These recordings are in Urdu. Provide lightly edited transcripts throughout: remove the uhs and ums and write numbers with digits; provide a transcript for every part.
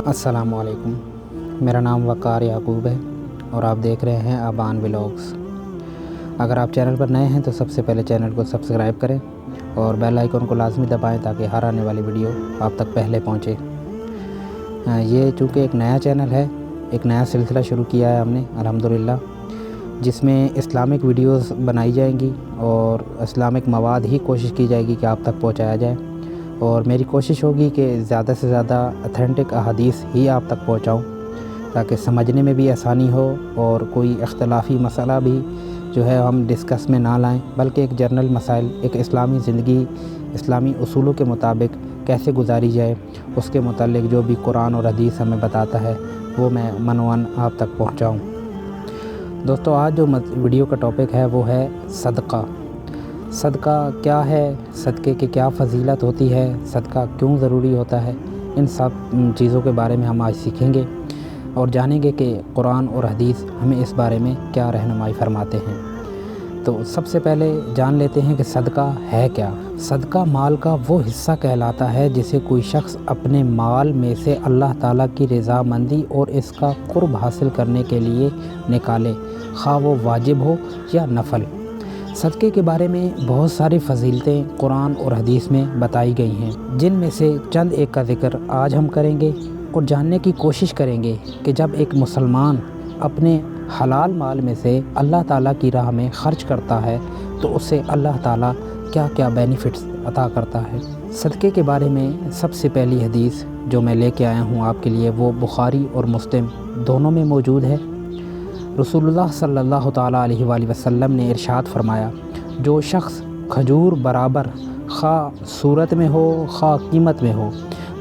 السلام علیکم، میرا نام وقار یعقوب ہے اور آپ دیکھ رہے ہیں آبان ولاگز۔ اگر آپ چینل پر نئے ہیں تو سب سے پہلے چینل کو سبسکرائب کریں اور بیل آئیکن کو لازمی دبائیں تاکہ ہر آنے والی ویڈیو آپ تک پہلے پہنچے۔ یہ چونکہ ایک نیا چینل ہے، ایک نیا سلسلہ شروع کیا ہے ہم نے الحمدللہ، جس میں اسلامک ویڈیوز بنائی جائیں گی اور اسلامک مواد ہی کوشش کی جائے گی کہ آپ تک پہنچایا جائے، اور میری کوشش ہوگی کہ زیادہ سے زیادہ اتھینٹک احادیث ہی آپ تک پہنچاؤں تاکہ سمجھنے میں بھی آسانی ہو اور کوئی اختلافی مسئلہ بھی جو ہے ہم ڈسکس میں نہ لائیں، بلکہ ایک جنرل مسائل، ایک اسلامی زندگی اسلامی اصولوں کے مطابق کیسے گزاری جائے، اس کے متعلق جو بھی قرآن اور حدیث ہمیں بتاتا ہے وہ میں منوان آپ تک پہنچاؤں۔ دوستو، آج جو ویڈیو کا ٹاپک ہے وہ ہے صدقہ۔ صدقہ کیا ہے، صدقے کی کیا فضیلت ہوتی ہے، صدقہ کیوں ضروری ہوتا ہے، ان سب چیزوں کے بارے میں ہم آج سیکھیں گے اور جانیں گے کہ قرآن اور حدیث ہمیں اس بارے میں کیا رہنمائی فرماتے ہیں۔ تو سب سے پہلے جان لیتے ہیں کہ صدقہ ہے کیا۔ صدقہ مال کا وہ حصہ کہلاتا ہے جسے کوئی شخص اپنے مال میں سے اللہ تعالیٰ کی رضامندی اور اس کا قرب حاصل کرنے کے لیے نکالے، خواہ وہ واجب ہو یا نفل۔ صدقے کے بارے میں بہت ساری فضیلتیں قرآن اور حدیث میں بتائی گئی ہیں، جن میں سے چند ایک کا ذکر آج ہم کریں گے اور جاننے کی کوشش کریں گے کہ جب ایک مسلمان اپنے حلال مال میں سے اللہ تعالیٰ کی راہ میں خرچ کرتا ہے تو اسے اللہ تعالیٰ کیا کیا بینیفٹس عطا کرتا ہے۔ صدقے کے بارے میں سب سے پہلی حدیث جو میں لے کے آیا ہوں آپ کے لیے وہ بخاری اور مسلم دونوں میں موجود ہے۔ رسول اللہ صلی اللہ تعالیٰ علیہ وآلہ وسلم نے ارشاد فرمایا، جو شخص کھجور برابر خواہ صورت میں ہو خواہ قیمت میں ہو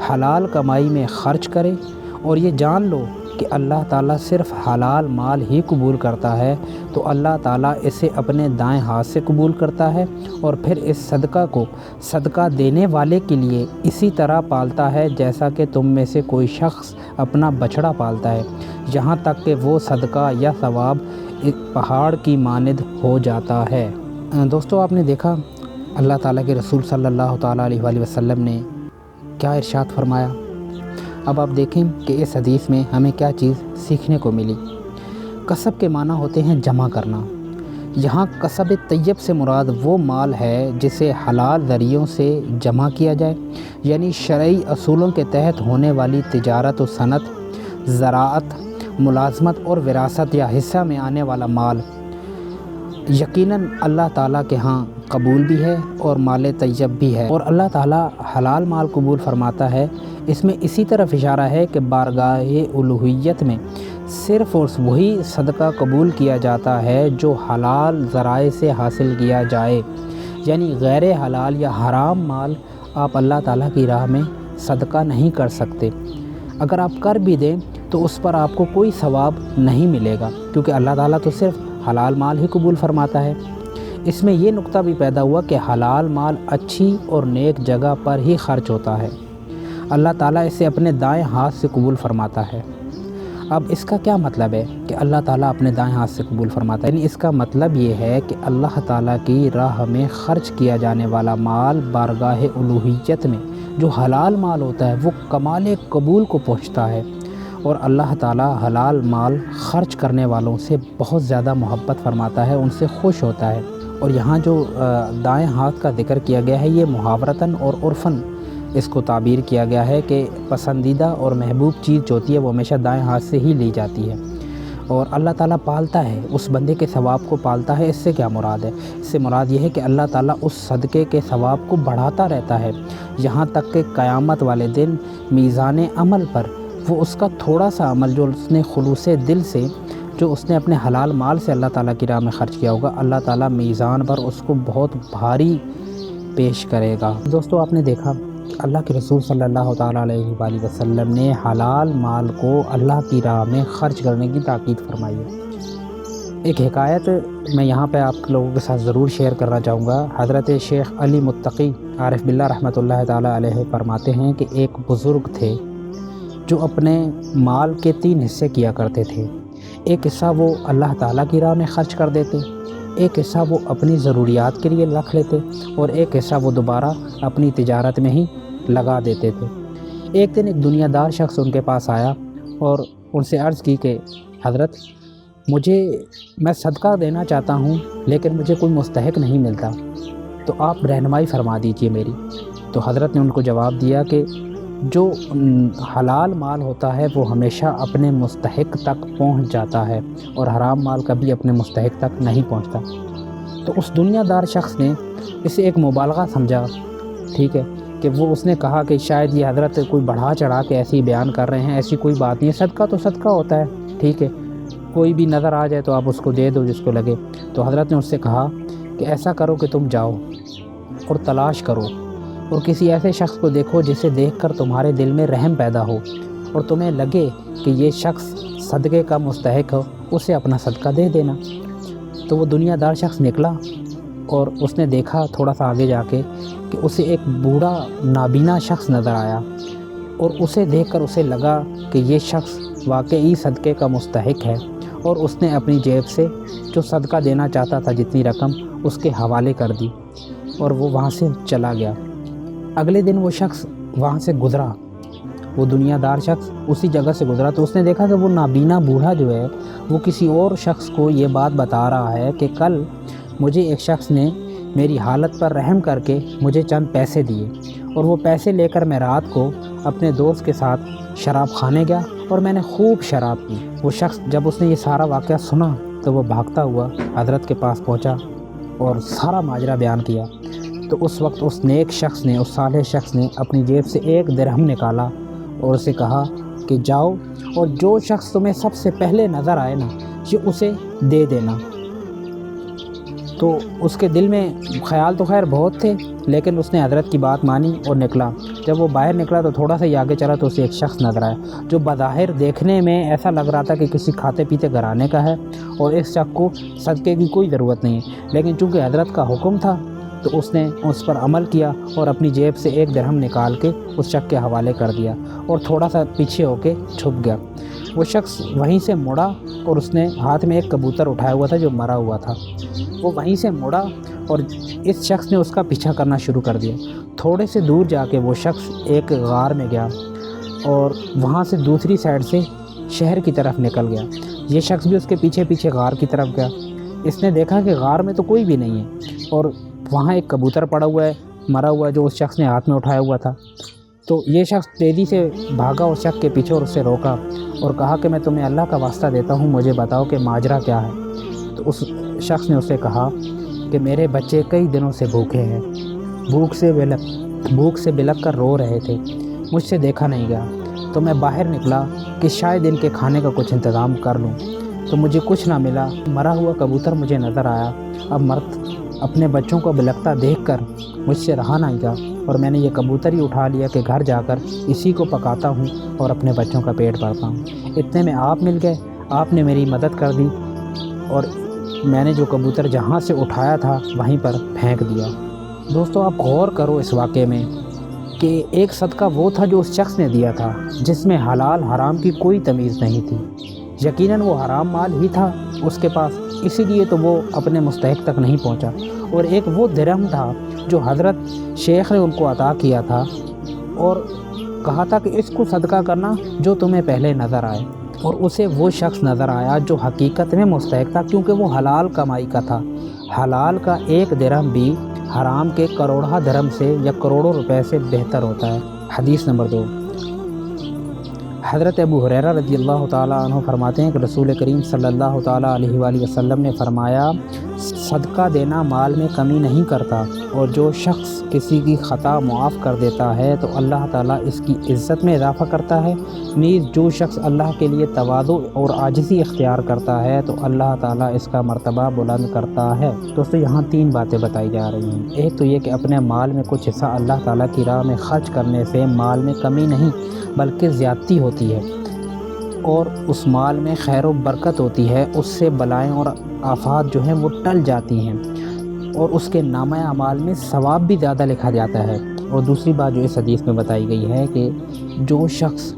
حلال کمائی میں خرچ کرے، اور یہ جان لو کہ اللہ تعالیٰ صرف حلال مال ہی قبول کرتا ہے، تو اللہ تعالیٰ اسے اپنے دائیں ہاتھ سے قبول کرتا ہے اور پھر اس صدقہ کو صدقہ دینے والے کے لیے اسی طرح پالتا ہے جیسا کہ تم میں سے کوئی شخص اپنا بچڑا پالتا ہے، یہاں تک کہ وہ صدقہ یا ثواب ایک پہاڑ کی مانند ہو جاتا ہے۔ دوستو، آپ نے دیکھا اللہ تعالیٰ کے رسول صلی اللہ تعالیٰ علیہ وآلہ وسلم نے کیا ارشاد فرمایا۔ اب آپ دیکھیں کہ اس حدیث میں ہمیں کیا چیز سیکھنے کو ملی۔ کسب کے معنی ہوتے ہیں جمع کرنا۔ یہاں کسب طیب سے مراد وہ مال ہے جسے حلال ذریعوں سے جمع کیا جائے، یعنی شرعی اصولوں کے تحت ہونے والی تجارت و صنعت، زراعت، ملازمت اور وراثت یا حصہ میں آنے والا مال یقیناً اللہ تعالیٰ کے ہاں قبول بھی ہے اور مال طیب بھی ہے، اور اللہ تعالیٰ حلال مال قبول فرماتا ہے۔ اس میں اسی طرف اشارہ ہے کہ بارگاہ الوہیت میں صرف اور وہی صدقہ قبول کیا جاتا ہے جو حلال ذرائع سے حاصل کیا جائے، یعنی غیر حلال یا حرام مال آپ اللہ تعالیٰ کی راہ میں صدقہ نہیں کر سکتے۔ اگر آپ کر بھی دیں تو اس پر آپ کو کوئی ثواب نہیں ملے گا، کیونکہ اللہ تعالیٰ تو صرف حلال مال ہی قبول فرماتا ہے۔ اس میں یہ نقطہ بھی پیدا ہوا کہ حلال مال اچھی اور نیک جگہ پر ہی خرچ ہوتا ہے، اللہ تعالیٰ اسے اپنے دائیں ہاتھ سے قبول فرماتا ہے۔ اب اس کا کیا مطلب ہے کہ اللہ تعالیٰ اپنے دائیں ہاتھ سے قبول فرماتا ہے؟ یعنی اس کا مطلب یہ ہے کہ اللہ تعالیٰ کی راہ میں خرچ کیا جانے والا مال بارگاہ الوہیت میں جو حلال مال ہوتا ہے وہ کمال قبول کو پہنچتا ہے، اور اللہ تعالیٰ حلال مال خرچ کرنے والوں سے بہت زیادہ محبت فرماتا ہے، ان سے خوش ہوتا ہے۔ اور یہاں جو دائیں ہاتھ کا ذکر کیا گیا ہے یہ محاورتاً اور عرفاً اس کو تعبیر کیا گیا ہے کہ پسندیدہ اور محبوب چیز جو ہوتی ہے وہ ہمیشہ دائیں ہاتھ سے ہی لی جاتی ہے، اور اللہ تعالیٰ پالتا ہے اس بندے کے ثواب کو پالتا ہے۔ اس سے کیا مراد ہے؟ اس سے مراد یہ ہے کہ اللہ تعالیٰ اس صدقے کے ثواب کو بڑھاتا رہتا ہے، یہاں تک کہ قیامت والے دن میزان عمل پر وہ اس کا تھوڑا سا عمل جو اس نے خلوص دل سے جو اس نے اپنے حلال مال سے اللہ تعالیٰ کی راہ میں خرچ کیا ہوگا، اللہ تعالیٰ میزان پر اس کو بہت بھاری پیش کرے گا۔ دوستو، آپ نے دیکھا اللہ کے رسول صلی اللہ تعالیٰ علیہ وآلہ وسلم نے حلال مال کو اللہ کی راہ میں خرچ کرنے کی تاکید فرمائی ہے۔ ایک حکایت میں یہاں پہ آپ لوگوں کے ساتھ ضرور شیئر کرنا چاہوں گا۔ حضرت شیخ علی متقی عارف باللہ رحمۃ اللہ تعالیٰ علیہ فرماتے ہیں کہ ایک بزرگ تھے جو اپنے مال کے 3 حصے کیا کرتے تھے۔ ایک حصہ وہ اللہ تعالیٰ کی راہ میں خرچ کر دیتے، ایک حصہ وہ اپنی ضروریات کے لیے رکھ لیتے اور ایک حصہ وہ دوبارہ اپنی تجارت میں ہی لگا دیتے تھے۔ ایک دن ایک دنیا دار شخص ان کے پاس آیا اور ان سے عرض کی کہ حضرت میں صدقہ دینا چاہتا ہوں لیکن مجھے کوئی مستحق نہیں ملتا، تو آپ رہنمائی فرما دیجئے میری۔ تو حضرت نے ان کو جواب دیا کہ جو حلال مال ہوتا ہے وہ ہمیشہ اپنے مستحق تک پہنچ جاتا ہے اور حرام مال کبھی اپنے مستحق تک نہیں پہنچتا۔ تو اس دنیا دار شخص نے اسے ایک مبالغہ سمجھا، ٹھیک ہے، کہ اس نے کہا کہ شاید یہ حضرت کوئی بڑھا چڑھا کے ایسی بیان کر رہے ہیں، ایسی کوئی بات نہیں ہے، صدقہ تو صدقہ ہوتا ہے، ٹھیک ہے، کوئی بھی نظر آ جائے تو آپ اس کو دے دو جس کو لگے۔ تو حضرت نے اس سے کہا کہ ایسا کرو کہ تم جاؤ اور تلاش کرو اور کسی ایسے شخص کو دیکھو جسے دیکھ کر تمہارے دل میں رحم پیدا ہو اور تمہیں لگے کہ یہ شخص صدقے کا مستحق ہو، اسے اپنا صدقہ دے دینا۔ تو وہ دنیا دار شخص نکلا اور اس نے دیکھا تھوڑا سا آگے جا کے کہ اسے ایک بوڑھا نابینا شخص نظر آیا اور اسے دیکھ کر اسے لگا کہ یہ شخص واقعی صدقے کا مستحق ہے، اور اس نے اپنی جیب سے جو صدقہ دینا چاہتا تھا جتنی رقم اس کے حوالے کر دی اور وہ وہاں سے چلا گیا۔ اگلے دن وہ شخص وہاں سے گزرا، وہ دنیا دار شخص اسی جگہ سے گزرا تو اس نے دیکھا کہ وہ نابینا بوڑھا جو ہے وہ کسی اور شخص کو یہ بات بتا رہا ہے کہ کل مجھے ایک شخص نے میری حالت پر رحم کر کے مجھے چند پیسے دیے اور وہ پیسے لے کر میں رات کو اپنے دوست کے ساتھ شراب خانے گیا اور میں نے خوب شراب پی۔ وہ شخص جب اس نے یہ سارا واقعہ سنا تو وہ بھاگتا ہوا حضرت کے پاس پہنچا اور سارا ماجرا بیان کیا۔ تو اس وقت اس نیک شخص نے، اس صالح شخص نے اپنی جیب سے 1 درہم نکالا اور اسے کہا کہ جاؤ اور جو شخص تمہیں سب سے پہلے نظر آئے نا یہ اسے دے دینا۔ تو اس کے دل میں خیال تو خیر بہت تھے لیکن اس نے حضرت کی بات مانی اور نکلا۔ جب وہ باہر نکلا تو تھوڑا سا ہی آگے چلا تو اسے ایک شخص نظر آیا جو بظاہر دیکھنے میں ایسا لگ رہا تھا کہ کسی کھاتے پیتے گھرانے کا ہے اور اس شخص کو صدقے کی کوئی ضرورت نہیں ہے، لیکن چونکہ حضرت کا حکم تھا تو اس نے اس پر عمل کیا اور اپنی جیب سے 1 درہم نکال کے اس شخص کے حوالے کر دیا اور تھوڑا سا پیچھے ہو کے چھپ گیا۔ وہ شخص وہیں سے مڑا اور اس نے ہاتھ میں ایک کبوتر اٹھایا ہوا تھا جو مرا ہوا تھا۔ وہ وہیں سے مڑا اور اس شخص نے اس کا پیچھا کرنا شروع کر دیا۔ تھوڑے سے دور جا کے وہ شخص ایک غار میں گیا اور وہاں سے دوسری سائڈ سے شہر کی طرف نکل گیا۔ یہ شخص بھی اس کے پیچھے پیچھے غار کی طرف گیا۔ اس نے دیکھا کہ غار میں تو کوئی بھی نہیں ہے اور وہاں ایک کبوتر پڑا ہوا ہے مرا ہوا ہے جو اس شخص نے ہاتھ میں اٹھایا ہوا تھا۔ تو یہ شخص تیزی سے بھاگا اس شخص کے پیچھے اور اسے روکا اور کہا کہ میں تمہیں اللہ کا واسطہ دیتا ہوں، مجھے بتاؤ کہ ماجرا کیا ہے۔ تو اس شخص نے اسے کہا کہ میرے بچے کئی دنوں سے بھوکے ہیں، بھوک سے بلک کر رو رہے تھے، مجھ سے دیکھا نہیں گیا، تو میں باہر نکلا کہ شاید ان کے کھانے کا کچھ انتظام کر لوں، تو مجھے کچھ نہ ملا، مرا ہوا کبوتر مجھے نظر آیا۔ اب مرد اپنے بچوں کو بلکتا دیکھ کر مجھ سے رہا نہیں گیا اور میں نے یہ کبوتر ہی اٹھا لیا کہ گھر جا کر اسی کو پکاتا ہوں اور اپنے بچوں کا پیٹ بھرتا ہوں۔ اتنے میں آپ مل گئے، آپ نے میری مدد کر دی اور میں نے جو کبوتر جہاں سے اٹھایا تھا وہیں پر پھینک دیا۔ دوستو آپ غور کرو اس واقعے میں کہ ایک صدقہ وہ تھا جو اس شخص نے دیا تھا جس میں حلال حرام کی کوئی تمیز نہیں تھی، یقیناً وہ حرام مال ہی تھا اس کے پاس، اسی لیے تو وہ اپنے مستحق تک نہیں پہنچا۔ اور ایک وہ درہم تھا جو حضرت شیخ نے ان کو عطا کیا تھا اور کہا تھا کہ اس کو صدقہ کرنا جو تمہیں پہلے نظر آئے، اور اسے وہ شخص نظر آیا جو حقیقت میں مستحق تھا کیونکہ وہ حلال کمائی کا تھا۔ حلال کا 1 درہم بھی حرام کے کروڑہ درہم سے یا کروڑوں روپے سے بہتر ہوتا ہے۔ حدیث نمبر 2، حضرت ابو ہریرہ رضی اللہ تعالیٰ عنہ فرماتے ہیں کہ رسول کریم صلی اللہ تعالیٰ علیہ وآلہ وسلم نے فرمایا صدقہ دینا مال میں کمی نہیں کرتا، اور جو شخص کسی کی خطا معاف کر دیتا ہے تو اللہ تعالیٰ اس کی عزت میں اضافہ کرتا ہے، نیز جو شخص اللہ کے لیے تواضع اور عاجزی اختیار کرتا ہے تو اللہ تعالیٰ اس کا مرتبہ بلند کرتا ہے۔ دوستو یہاں 3 باتیں بتائی جا رہی ہیں۔ ایک تو یہ کہ اپنے مال میں کچھ حصہ اللہ تعالیٰ کی راہ میں خرچ کرنے سے مال میں کمی نہیں بلکہ زیادتی ہوتی ہے، اور اس مال میں خیر و برکت ہوتی ہے، اس سے بلائیں اور آفات جو ہیں وہ ٹل جاتی ہیں، اور اس کے نامہ اعمال میں ثواب بھی زیادہ لکھا جاتا ہے۔ اور دوسری بات جو اس حدیث میں بتائی گئی ہے کہ جو شخص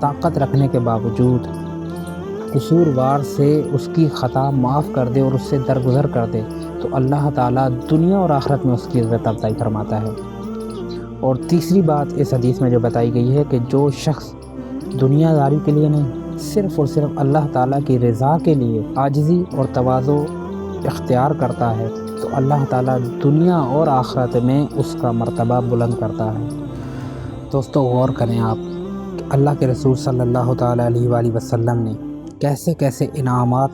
طاقت رکھنے کے باوجود قصوروار سے اس کی خطا معاف کر دے اور اس سے درگزر کر دے تو اللہ تعالیٰ دنیا اور آخرت میں اس کی عزت افزائی فرماتا ہے۔ اور تیسری بات اس حدیث میں جو بتائی گئی ہے کہ جو شخص دنیا داری کے لیے نہیں، صرف اور صرف اللہ تعالیٰ کی رضا کے لیے عاجزی اور تواضع اختیار کرتا ہے تو اللہ تعالیٰ دنیا اور آخرت میں اس کا مرتبہ بلند کرتا ہے۔ دوستو غور کریں آپ کہ اللہ کے رسول صلی اللہ تعالیٰ علیہ وآلہ وسلم نے کیسے کیسے انعامات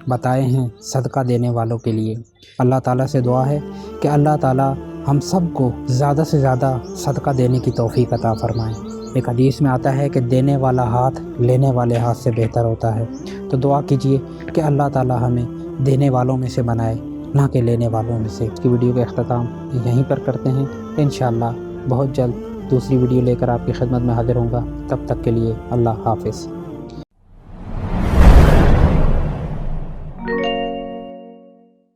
بتائے ہیں صدقہ دینے والوں کے لیے۔ اللہ تعالیٰ سے دعا ہے کہ اللہ تعالیٰ ہم سب کو زیادہ سے زیادہ صدقہ دینے کی توفیق عطا فرمائیں۔ ایک حدیث میں آتا ہے کہ دینے والا ہاتھ لینے والے ہاتھ سے بہتر ہوتا ہے، تو دعا کیجئے کہ اللہ تعالیٰ ہمیں دینے والوں میں سے بنائے، نہ کہ لینے والوں میں سے۔ اس کی ویڈیو کا اختتام یہیں پر کرتے ہیں۔ انشاءاللہ بہت جلد دوسری ویڈیو لے کر آپ کی خدمت میں حاضر ہوں گا۔ تب تک کے لیے اللہ حافظ۔